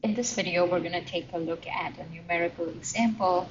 In this video, we're going to take a look at a numerical example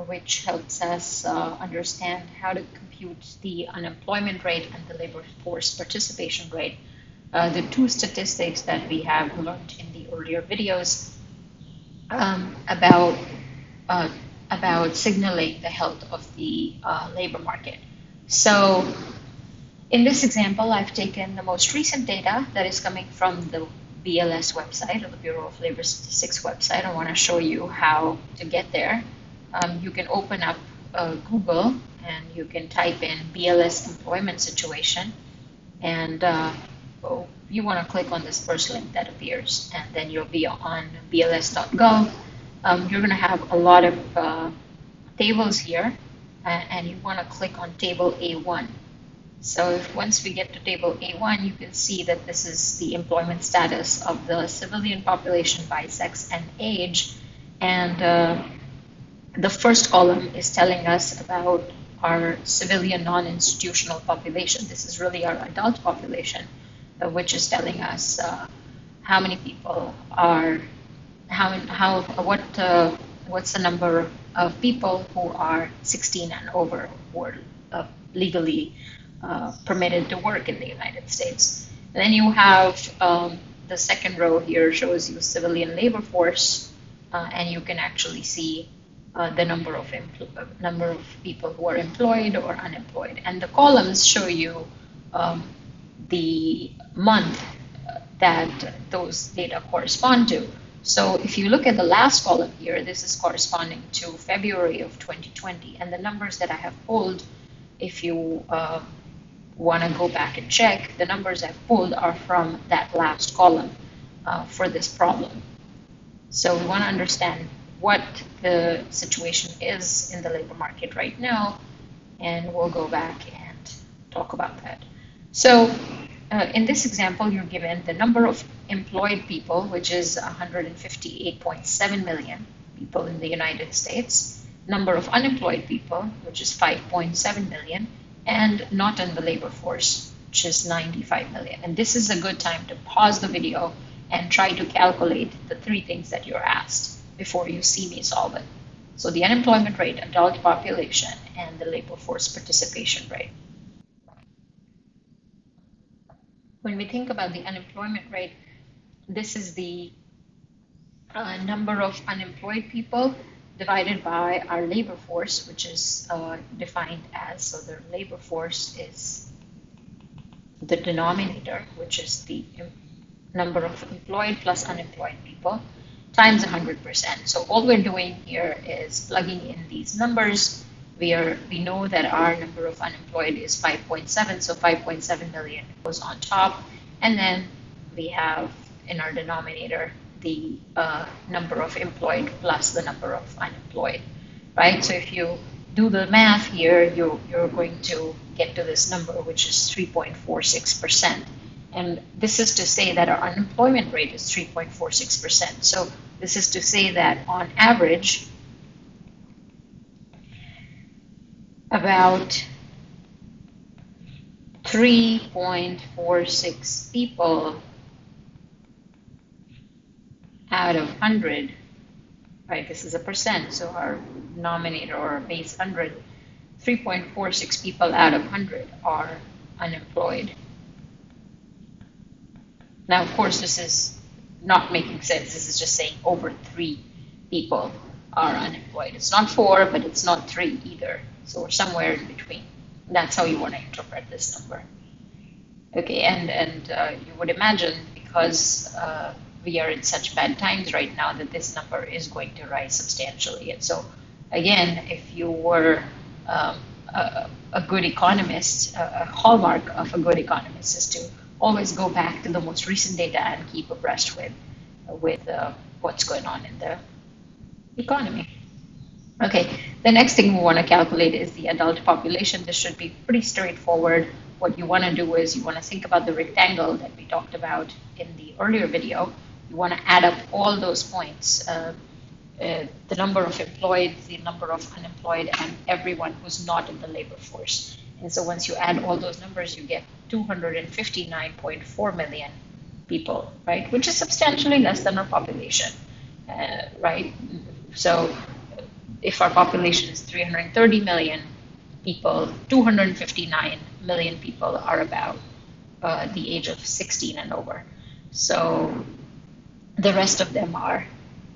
which helps us understand how to compute the unemployment rate and the labor force participation rate, the two statistics that we have learned in the earlier videos um, about, uh, about signaling the health of the labor market. So in this example, I've taken the most recent data that is coming from the BLS website, or the Bureau of Labor Statistics website. I want to show you how to get there. You can open up Google and you can type in BLS employment situation, and you want to click on this first link that appears, and then you'll be on bls.gov. You're going to have a lot of tables here, and you want to click on table A1. So once we get to table A1, you can see that this is the employment status of the civilian population by sex and age. And the first column is telling us about our civilian non-institutional population. This is really our adult population, which is telling us how many people are, what's the number of people who are 16 and over, who are legally permitted to work in the United States. And then you have the second row here shows you civilian labor force, and you can actually see the number of people who are employed or unemployed. And the columns show you the month that those data correspond to. So if you look at the last column here, this is corresponding to February of 2020. And the numbers that I have pulled, if you want to go back and check, the numbers I've pulled are from that last column for this problem. So we want to understand what the situation is in the labor market right now, and we'll go back and talk about that. So in this example, you're given the number of employed people, which is 158.7 million people in the United States, number of unemployed people, which is 5.7 million, and not in the labor force, which is 95 million. And this is a good time to pause the video and try to calculate the three things that you're asked before you see me solve it. So the unemployment rate, adult population, and the labor force participation rate. When we think about the unemployment rate, this is the number of unemployed people divided by our labor force, which is defined as, so the labor force is the denominator, which is the number of employed plus unemployed people, times 100%. So all we're doing here is plugging in these numbers. We know that our number of unemployed is 5.7, so 5.7 million goes on top, and then we have in our denominator the number of employed plus the number of unemployed, right? So if you do the math here, you're going to get to this number, which is 3.46%. And this is to say that our unemployment rate is 3.46%. So this is to say that on average, about 3.46 people out of 100, right? This is a percent, so our denominator or our base 100, 3.46 people out of 100 are unemployed. Now, of course, this is not making sense. This is just saying over 3 people are unemployed. It's not 4, but it's not 3 either. So we're somewhere in between. That's how you want to interpret this number. Okay, and you would imagine, because we are in such bad times right now, that this number is going to rise substantially. And so, again, if you were a good economist, a hallmark of a good economist is to always go back to the most recent data and keep abreast with what's going on in the economy. Okay, the next thing we want to calculate is the adult population. This should be pretty straightforward. What you want to do is you want to think about the rectangle that we talked about in the earlier video. You want to add up all those points, the number of employed, the number of unemployed, and everyone who's not in the labor force. And so once you add all those numbers, you get 259.4 million people, right? Which is substantially less than our population. right? So if our population is 330 million people, 259 million people are about the age of 16 and over. So the rest of them are,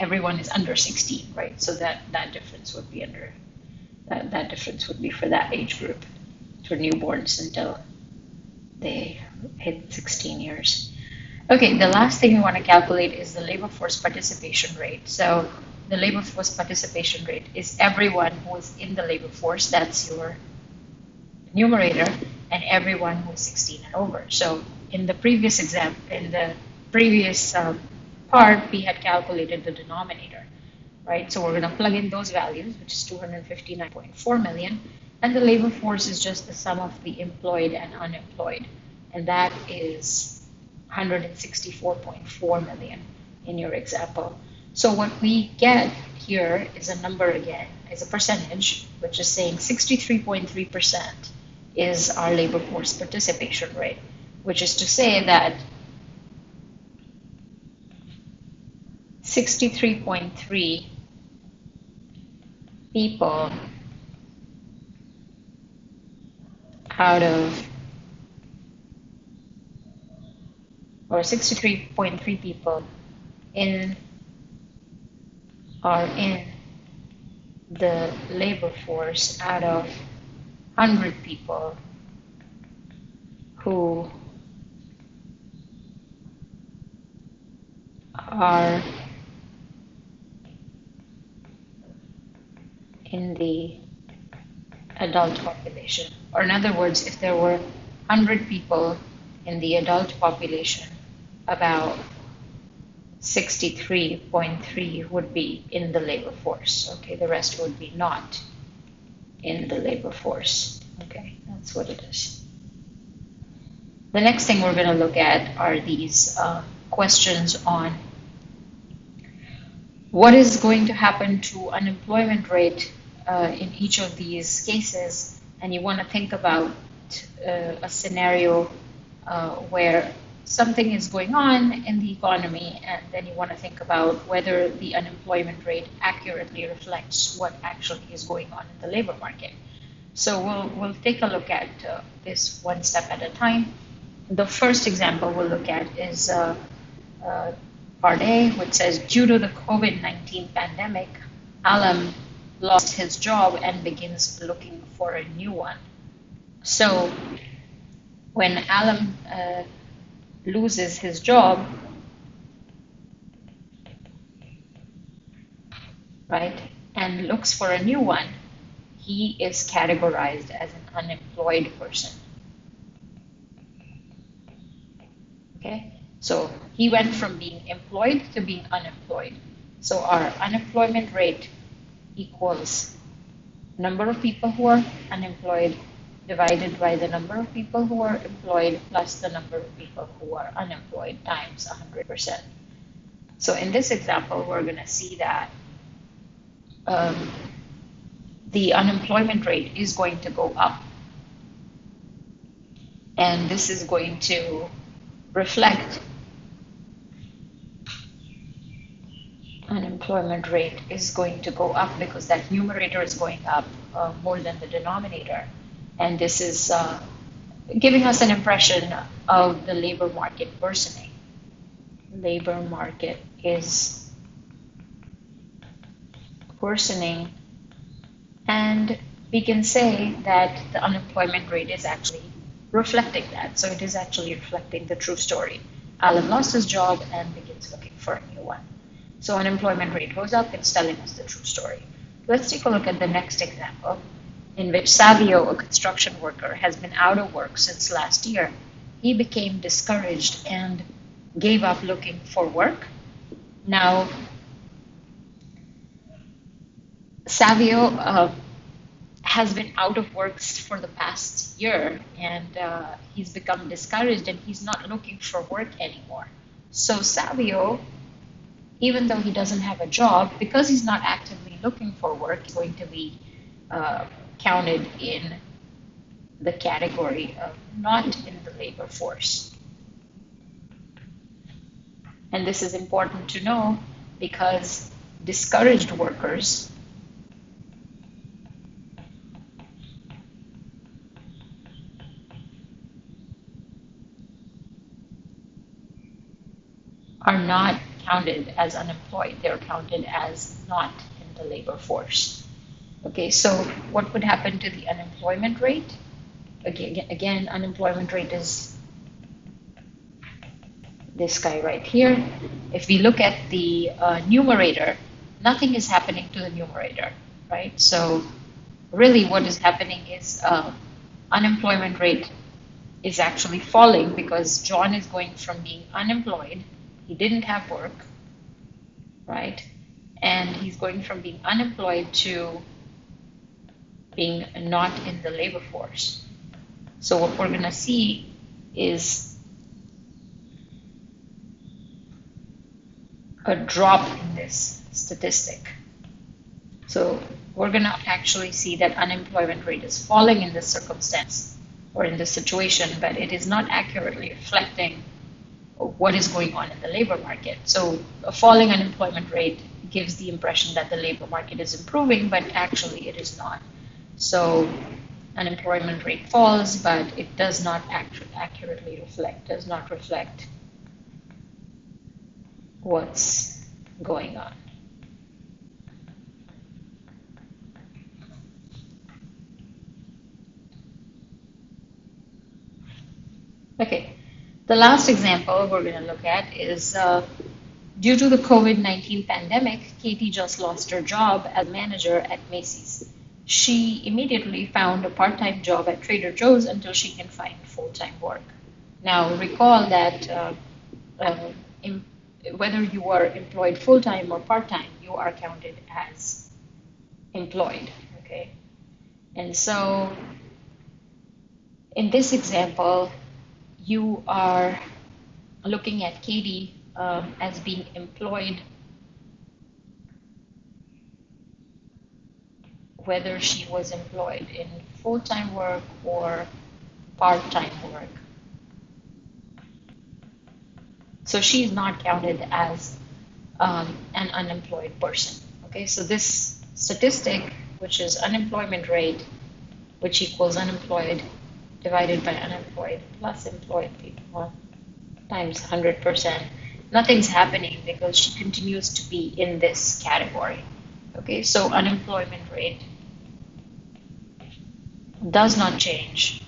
everyone is under 16, right? So that difference would be that difference would be for that age group, for newborns until they hit 16 years. Okay, the last thing we want to calculate is the labor force participation rate. So the labor force participation rate is everyone who is in the labor force, that's your numerator, and everyone who is 16 and over. So in the previous part, we had calculated the denominator, right? So we're going to plug in those values, which is 259.4 million, and the labor force is just the sum of the employed and unemployed, and that is 164.4 million in your example. So what we get here is a number again, is a percentage, which is saying 63.3% is our labor force participation rate, which is to say that 63.3 people out of, or 63.3 people are in the labor force out of 100 people who are in the adult population. Or in other words, if there were 100 people in the adult population, about 63.3 would be in the labor force. Okay, the rest would be not in the labor force. Okay, that's what it is. The next thing we're going to look at are these questions on what is going to happen to unemployment rate in each of these cases, and you want to think about a scenario where something is going on in the economy, and then you want to think about whether the unemployment rate accurately reflects what actually is going on in the labor market. So we'll take a look at this one step at a time. The first example we'll look at is part A, which says, due to the COVID-19 pandemic, Alam lost his job and begins looking for a new one. So when Alam loses his job, right, and looks for a new one, he is categorized as an unemployed person. Okay, so he went from being employed to being unemployed. So our unemployment rate equals number of people who are unemployed divided by the number of people who are employed plus the number of people who are unemployed times 100%. So in this example, we're going to see that the unemployment rate is going to go up. And this is going to reflect, unemployment rate is going to go up because that numerator is going up more than the denominator. And this is giving us an impression of the labor market worsening. Labor market is worsening, and we can say that the unemployment rate is actually reflecting that. So it is actually reflecting the true story. Alan lost his job and begins looking for a new one. So unemployment rate goes up, it's telling us the true story. Let's take a look at the next example, in which Savio, a construction worker, has been out of work since last year. He became discouraged and gave up looking for work. Now, Savio has been out of work for the past year, and he's become discouraged and he's not looking for work anymore. So Savio, even though he doesn't have a job, because he's not actively looking for work, he's going to be counted in the category of not in the labor force. And this is important to know because discouraged workers are not counted as unemployed. They're counted as not in the labor force. Okay, so what would happen to the unemployment rate? Again, unemployment rate is this guy right here. If we look at the numerator, nothing is happening to the numerator, right? So really what is happening is unemployment rate is actually falling because John is going from being unemployed, he didn't have work, right? And he's going from being unemployed to being not in the labor force. So what we're going to see is a drop in this statistic. So we're going to actually see that unemployment rate is falling in this circumstance or in this situation, but it is not accurately reflecting what is going on in the labor market. So a falling unemployment rate gives the impression that the labor market is improving, but actually it is not. So unemployment rate falls, but it does not accurately reflect, does not reflect what's going on. Okay, the last example we're going to look at is due to the COVID-19 pandemic, Katie just lost her job as manager at Macy's. She immediately found a part-time job at Trader Joe's until she can find full-time work. Now, recall that whether you are employed full-time or part-time, you are counted as employed, okay? And so in this example, you are looking at Katie as being employed whether she was employed in full-time work or part-time work. So she's not counted as an unemployed person. Okay, so this statistic, which is unemployment rate, which equals unemployed divided by unemployed plus employed people times 100%, nothing's happening because she continues to be in this category. Okay, so unemployment rate does not change.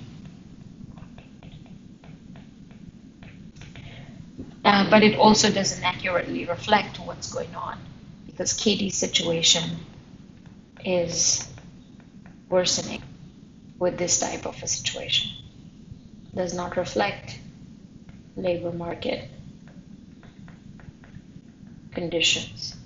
But it also doesn't accurately reflect what's going on because Katie's situation is worsening with this type of a situation. Does not reflect labor market conditions.